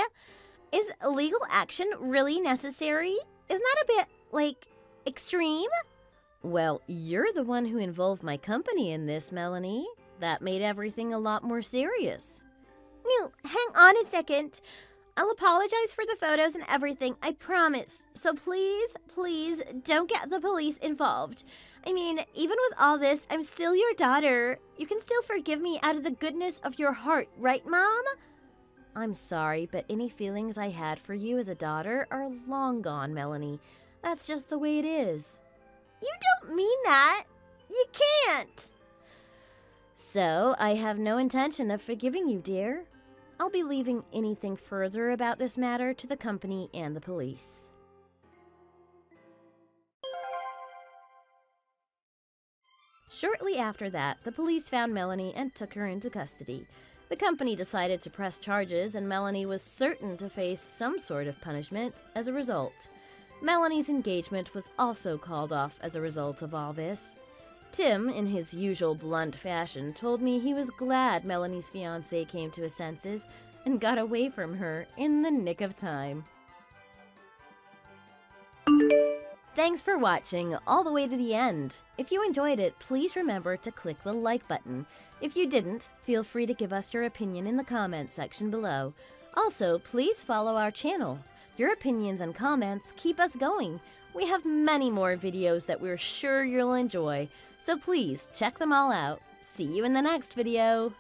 Is legal action really necessary? Isn't that a bit, extreme? Well, you're the one who involved my company in this, Melanie. That made everything a lot more serious. No, hang on a second. I'll apologize for the photos and everything, I promise. So please, please don't get the police involved. I mean, even with all this, I'm still your daughter. You can still forgive me out of the goodness of your heart, right, Mom? I'm sorry, but any feelings I had for you as a daughter are long gone, Melanie. That's just the way it is. You don't mean that. You can't. So, I have no intention of forgiving you, dear. I'll be leaving anything further about this matter to the company and the police. Shortly after that, the police found Melanie and took her into custody. The company decided to press charges, and Melanie was certain to face some sort of punishment as a result. Melanie's engagement was also called off as a result of all this. Tim, in his usual blunt fashion, told me he was glad Melanie's fiancé came to his senses and got away from her in the nick of time. Thanks for watching all the way to the end. If you enjoyed it, please remember to click the like button. If you didn't, feel free to give us your opinion in the comments section below. Also, please follow our channel. Your opinions and comments keep us going. We have many more videos that we're sure you'll enjoy, so please check them all out. See you in the next video.